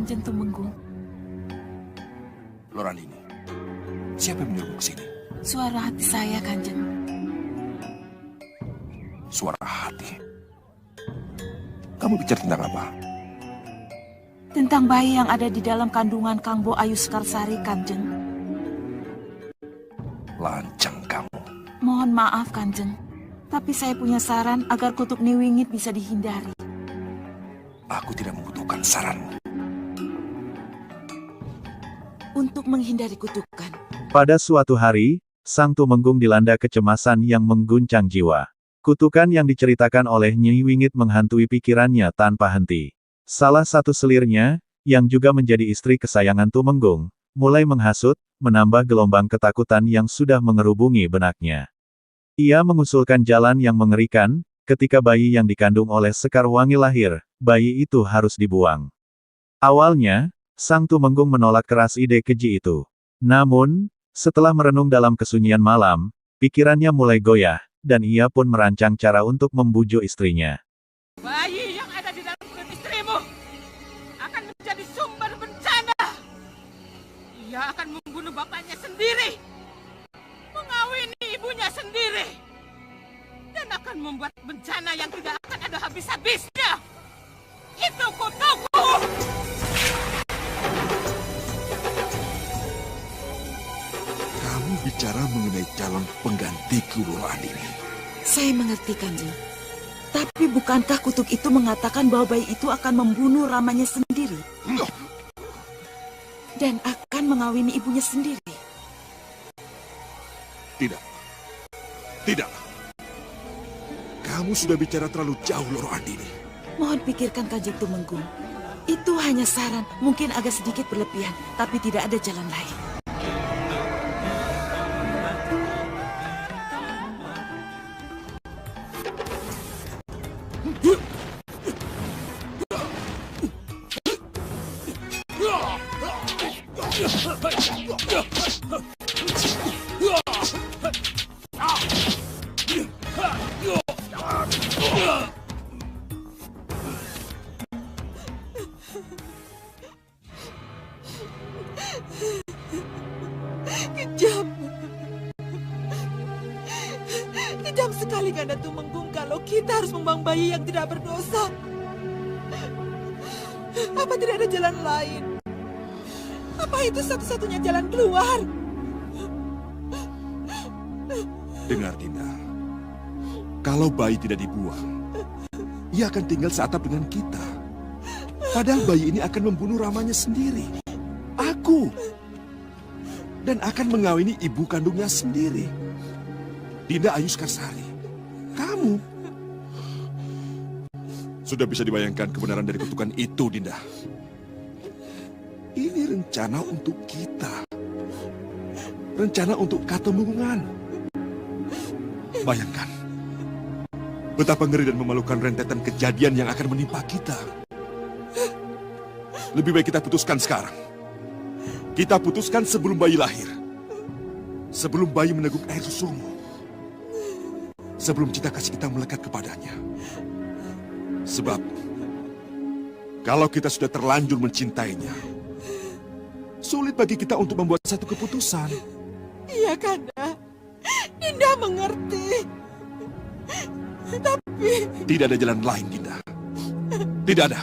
Kanjeng Tumenggung. Lorandini, siapa yang menyuruhmu ke sini? Suara hati saya, Kanjeng. Suara hati? Kamu bicara tentang apa? Tentang bayi yang ada di dalam kandungan Kang Bo Ayu Sekarsari, Kanjeng. Lancang kamu. Mohon maaf, Kanjeng. Tapi saya punya saran agar kutuk Niwingit bisa dihindari. Aku tidak membutuhkan saranmu. Untuk menghindari kutukan. Pada suatu hari, Sang Tumenggung dilanda kecemasan yang mengguncang jiwa. Kutukan yang diceritakan oleh Nyi Wingit menghantui pikirannya tanpa henti. Salah satu selirnya, yang juga menjadi istri kesayangan Tumenggung, mulai menghasut, menambah gelombang ketakutan yang sudah mengerubungi benaknya. Ia mengusulkan jalan yang mengerikan, ketika bayi yang dikandung oleh Sekarwangi lahir, bayi itu harus dibuang. Awalnya, Sang Tumenggung menolak keras ide keji itu. Namun, setelah merenung dalam kesunyian malam, pikirannya mulai goyah, dan ia pun merancang cara untuk membujuk istrinya. Bayi yang ada di dalam perut istrimu akan menjadi sumber bencana. Ia akan membunuh bapaknya sendiri, mengawini ibunya sendiri, dan akan membuat bencana yang tidak akan ada habis-habisnya. Itu kutukku. Kamu bicara mengenai calon penggantiku, Lorandini. Saya mengerti, Kanjeng. Tapi bukankah kutuk itu mengatakan bahwa bayi itu akan membunuh ramanya sendiri? Dan akan mengawini ibunya sendiri? Tidak. Tidak. Kamu sudah bicara terlalu jauh, Lorandini. Mohon pikirkan, Kanjeng Tumenggung. Itu hanya saran, mungkin agak sedikit berlebihan, tapi tidak ada jalan lain. Kejam. Kejam sekali Ganda Tumenggung kalau kita harus membuang bayi yang tidak berdosa. Apa tidak ada jalan lain? Apa itu satu-satunya jalan keluar? Dengar, Dinda. Kalau bayi tidak dibuang, ia akan tinggal seatap dengan kita. Padahal bayi ini akan membunuh ramanya sendiri. Aku. Dan akan mengawini ibu kandungnya sendiri. Dinda Ayu Sekarsari. Kamu. Sudah bisa dibayangkan kebenaran dari kutukan itu, Dinda. Ini rencana untuk kita. Rencana untuk Katemunggungan. Bayangkan. Betapa ngeri dan memalukan rentetan kejadian yang akan menimpa kita. Lebih baik kita putuskan sekarang. Kita putuskan sebelum bayi lahir. Sebelum bayi meneguk air susumu. Sebelum cita kasih kita melekat kepadanya. Sebab, kalau kita sudah terlanjur mencintainya, sulit bagi kita untuk membuat satu keputusan. Iya, Kanda. Dinda mengerti. Tapi... Tidak ada jalan lain, Dinda. Tidak ada.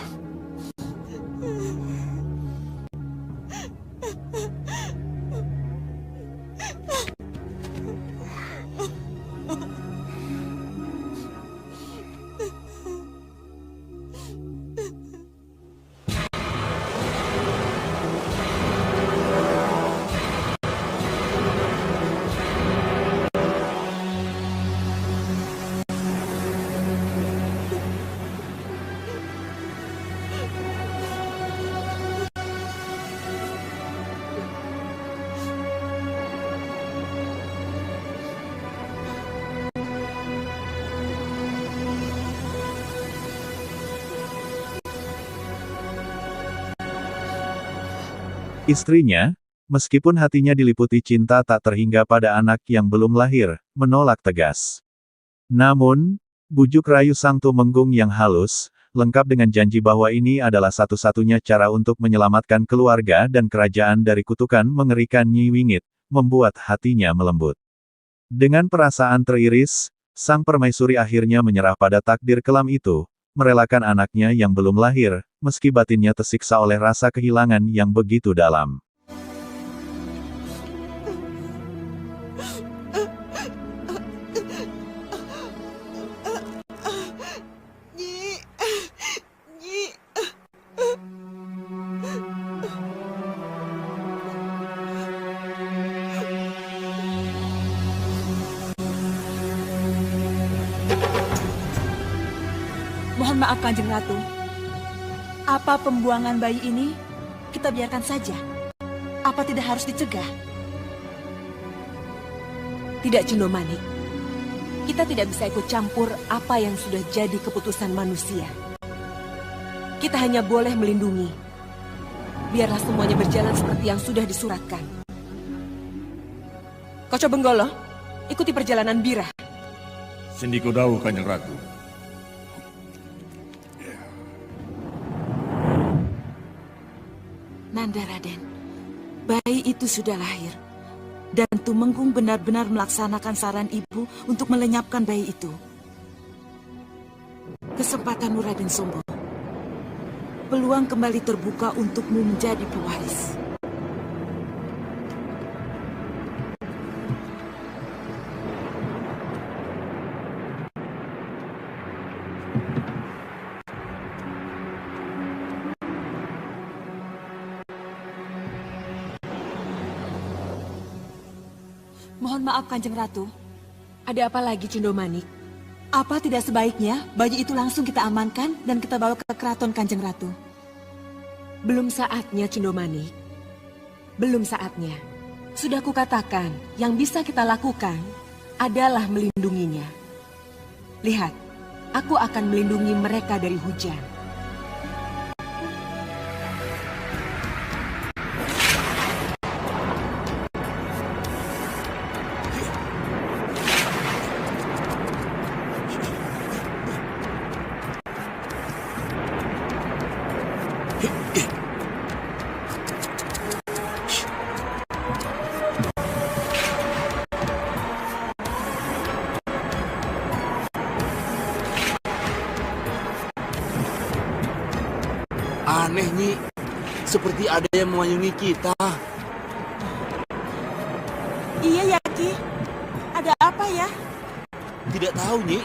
Istrinya, meskipun hatinya diliputi cinta tak terhingga pada anak yang belum lahir, menolak tegas. Namun, bujuk rayu Sang Tumenggung yang halus, lengkap dengan janji bahwa ini adalah satu-satunya cara untuk menyelamatkan keluarga dan kerajaan dari kutukan mengerikan Nyi Wingit, membuat hatinya melembut. Dengan perasaan teriris, sang permaisuri akhirnya menyerah pada takdir kelam itu, merelakan anaknya yang belum lahir, meski batinnya tersiksa oleh rasa kehilangan yang begitu dalam. Nyi, Nyi. Mohon maaf Kanjeng Ratu. Apa pembuangan bayi ini kita biarkan saja? Apa tidak harus dicegah? Tidak, Cindomani. Kita tidak bisa ikut campur apa yang sudah jadi keputusan manusia. Kita hanya boleh melindungi. Biarlah semuanya berjalan seperti yang sudah disuratkan. Koco Benggolo, ikuti perjalanan Bira. Sendiko Dawu, Kanjeng Ratu. Nanda Raden, bayi itu sudah lahir. Dan Tumenggung benar-benar melaksanakan saran ibu untuk melenyapkan bayi itu. Kesempatanmu Raden Sombo. Peluang kembali terbuka untukmu menjadi pewaris. Mohon maaf Kanjeng Ratu. Ada apa lagi, Cindomani? Apa tidak sebaiknya bayi itu langsung kita amankan dan kita bawa ke keraton Kanjeng Ratu? Belum saatnya, Cindomani. Belum saatnya. Sudah kukatakan, yang bisa kita lakukan adalah melindunginya. Lihat, aku akan melindungi mereka dari hujan. Aneh, Nyi. Seperti ada yang memayungi kita. Iya ya Ki. Ada apa ya? Tidak tahu, Nyi.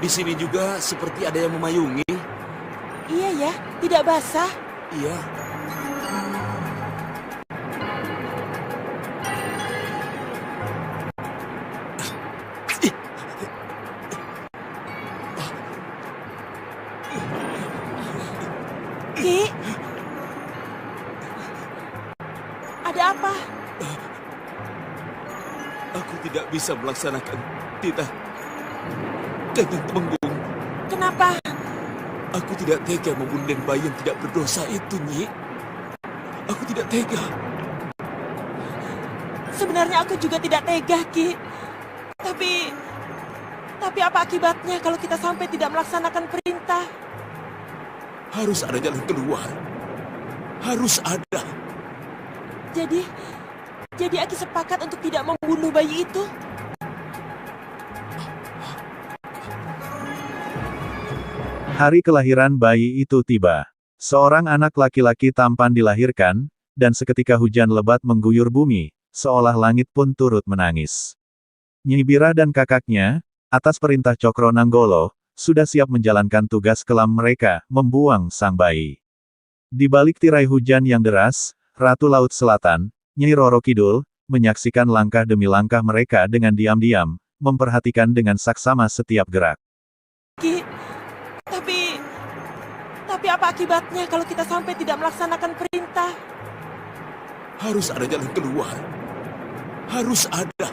Di sini juga seperti ada yang memayungi. Iya ya, tidak basah. Iya. Ki. Ada apa? Aku tidak bisa melaksanakan titah Kanjeng Tumenggung. Kenapa? Aku tidak tega membunuh bayi yang tidak berdosa itu, Nyi. Aku tidak tega. Sebenarnya aku juga tidak tega, Ki. Tapi apa akibatnya kalau kita sampai tidak melaksanakan perintah? Harus ada jalan keluar. Harus ada. Jadi Aki sepakat untuk tidak membunuh bayi itu? Hari kelahiran bayi itu tiba. Seorang anak laki-laki tampan dilahirkan, dan seketika hujan lebat mengguyur bumi, seolah langit pun turut menangis. Nyi Bira dan kakaknya, atas perintah Cokro Nanggolo, sudah siap menjalankan tugas kelam mereka, membuang sang bayi. Di balik tirai hujan yang deras, Ratu Laut Selatan, Nyai Roro Kidul, menyaksikan langkah demi langkah mereka dengan diam-diam, memperhatikan dengan saksama setiap gerak. Ki, tapi apa akibatnya kalau kita sampai tidak melaksanakan perintah? Harus ada jalan keluar. Harus ada.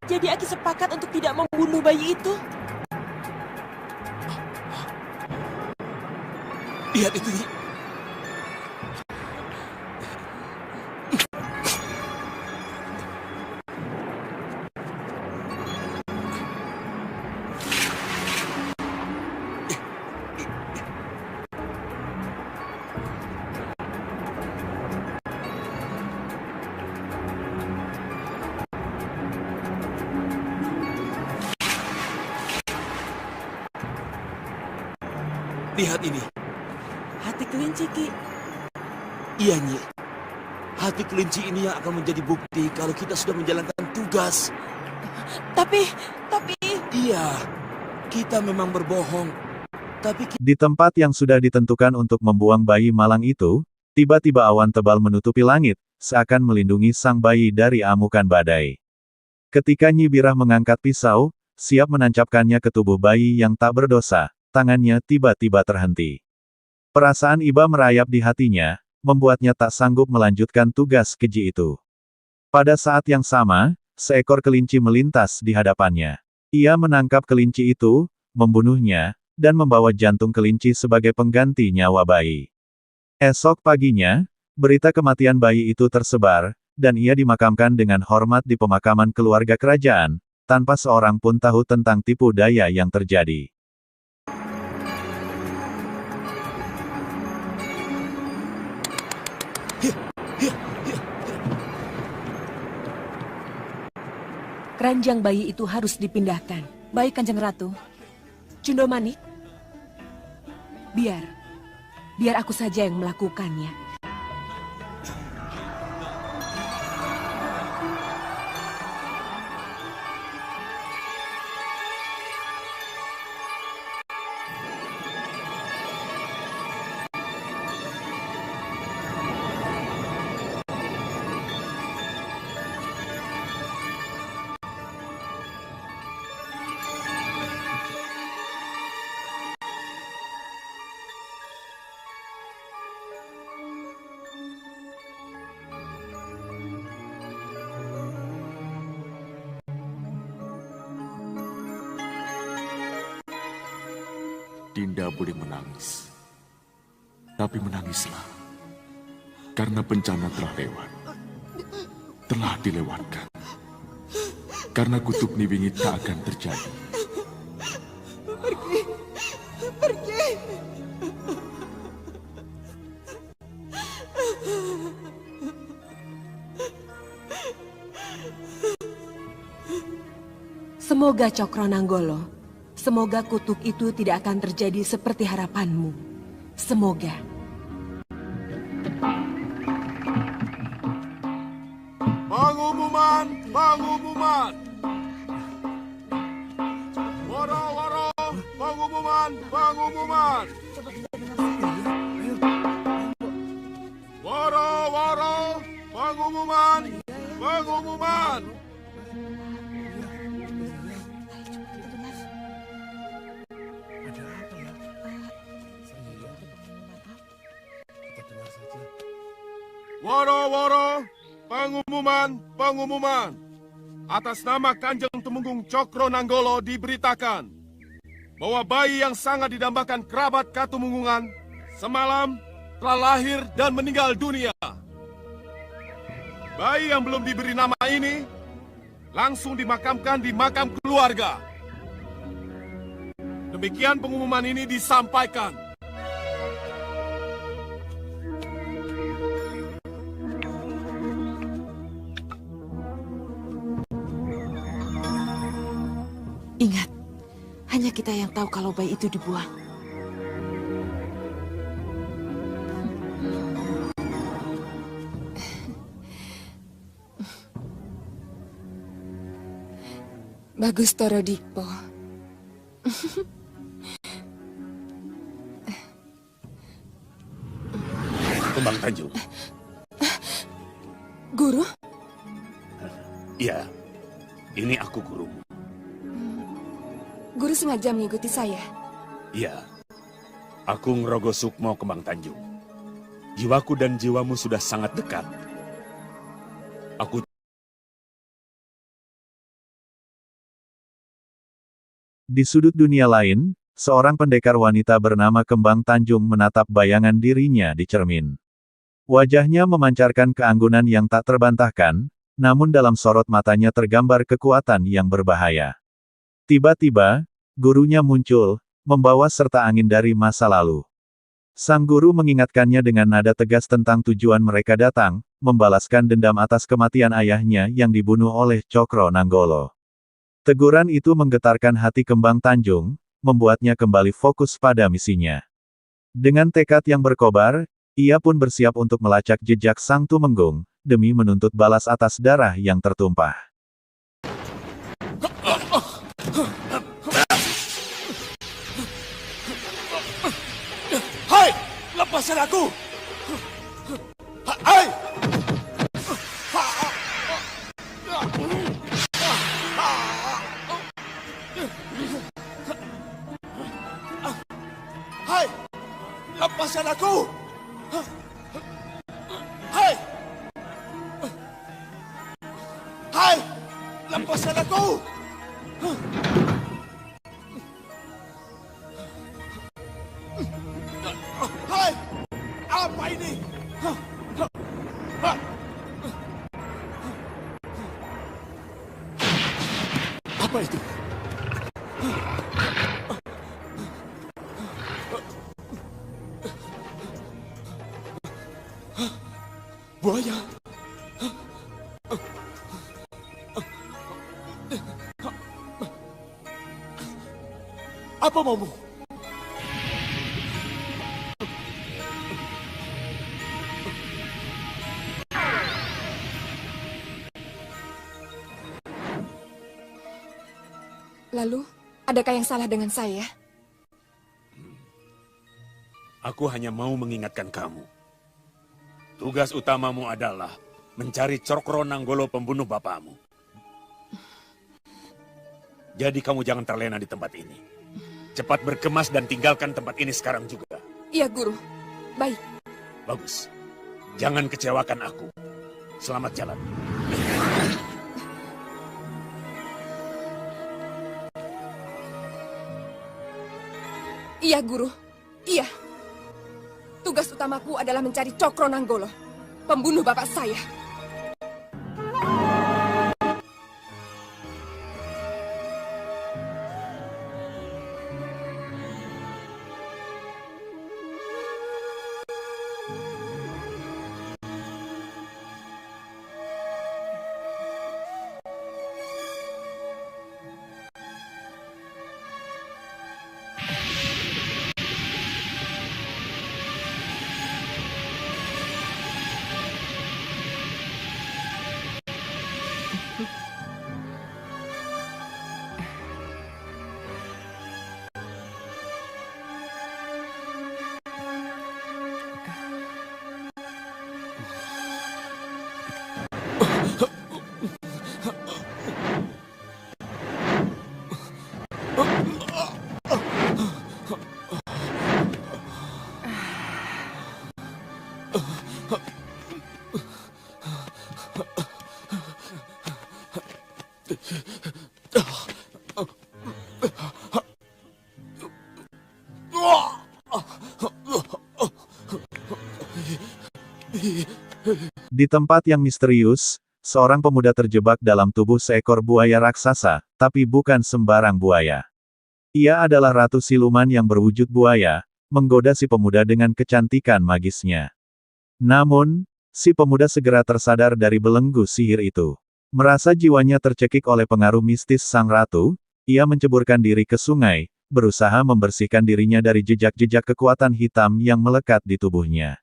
Jadi Aki sepakat untuk tidak membunuh bayi itu? Lihat itu, Nyi. Lihat ini. Hati kelinci, Ki. Iya, Nyi. Hati kelinci ini yang akan menjadi bukti kalau kita sudah menjalankan tugas. Tapi... Iya, kita memang berbohong. Tapi Di tempat yang sudah ditentukan untuk membuang bayi malang itu, tiba-tiba awan tebal menutupi langit, seakan melindungi sang bayi dari amukan badai. Ketika Nyi Birah mengangkat pisau, siap menancapkannya ke tubuh bayi yang tak berdosa, tangannya tiba-tiba terhenti. Perasaan iba merayap di hatinya, membuatnya tak sanggup melanjutkan tugas keji itu. Pada saat yang sama, seekor kelinci melintas di hadapannya. Ia menangkap kelinci itu, membunuhnya, dan membawa jantung kelinci sebagai pengganti nyawa bayi. Esok paginya, berita kematian bayi itu tersebar, dan ia dimakamkan dengan hormat di pemakaman keluarga kerajaan, tanpa seorang pun tahu tentang tipu daya yang terjadi. Keranjang bayi itu harus dipindahkan. Baik, Kanjeng Ratu. Cundomanik, biar aku saja yang melakukannya. Dinda boleh menangis. Tapi menangislah. Karena bencana telah lewat. Telah dilewatkan. Karena kutuk Niwingit tak akan terjadi. Pergi. Semoga Cokronanggolo, semoga kutuk itu tidak akan terjadi seperti harapanmu. Semoga. Pengumuman! Pengumuman! Waro-waro! Pengumuman! Pengumuman! Waro-waro! Pengumuman! Pengumuman! Woro-woro, pengumuman, pengumuman. Atas nama Kanjeng Tumenggung Cokronanggolo diberitakan bahwa bayi yang sangat didambakan kerabat Katumenggungan semalam telah lahir dan meninggal dunia. Bayi yang belum diberi nama ini langsung dimakamkan di makam keluarga. Demikian pengumuman ini disampaikan. Ingat, hanya kita yang tahu kalau bayi itu dibuang. Bagus Toro Dikpo. Kembang Tanjung. Guru? Iya, ini aku gurumu. Guru sengaja mengikuti saya. Iya, aku Ngrogo Sukmo Kembang Tanjung. Jiwaku dan jiwamu sudah sangat dekat. Aku Di sudut dunia lain, seorang pendekar wanita bernama Kembang Tanjung menatap bayangan dirinya di cermin. Wajahnya memancarkan keanggunan yang tak terbantahkan, namun dalam sorot matanya tergambar kekuatan yang berbahaya. Tiba-tiba, gurunya muncul, membawa serta angin dari masa lalu. Sang guru mengingatkannya dengan nada tegas tentang tujuan mereka datang, membalaskan dendam atas kematian ayahnya yang dibunuh oleh Cokro Nanggolo. Teguran itu menggetarkan hati Kembang Tanjung, membuatnya kembali fokus pada misinya. Dengan tekad yang berkobar, ia pun bersiap untuk melacak jejak Sang Tumenggung, demi menuntut balas atas darah yang tertumpah. Hai! Lepaskan aku! Hai! Hai! Lepaskan aku! Hai! Hai! Lepaskan aku! Hai! Apa ini? Apa itu? Buaya. Apa maumu? Lalu, adakah yang salah dengan saya? Aku hanya mau mengingatkan kamu. Tugas utamamu adalah mencari Cokro Nanggolo pembunuh bapakmu. Jadi kamu jangan terlena di tempat ini. Cepat berkemas dan tinggalkan tempat ini sekarang juga. Iya, Guru. Baik. Bagus. Jangan kecewakan aku. Selamat jalan. Iya, Guru. Iya. Tugas utamaku adalah mencari Cokro Nanggolo, pembunuh bapak saya. Di tempat yang misterius, seorang pemuda terjebak dalam tubuh seekor buaya raksasa, tapi bukan sembarang buaya. Ia adalah ratu siluman yang berwujud buaya, menggoda si pemuda dengan kecantikan magisnya. Namun, si pemuda segera tersadar dari belenggu sihir itu. Merasa jiwanya tercekik oleh pengaruh mistis sang ratu, ia menceburkan diri ke sungai, berusaha membersihkan dirinya dari jejak-jejak kekuatan hitam yang melekat di tubuhnya.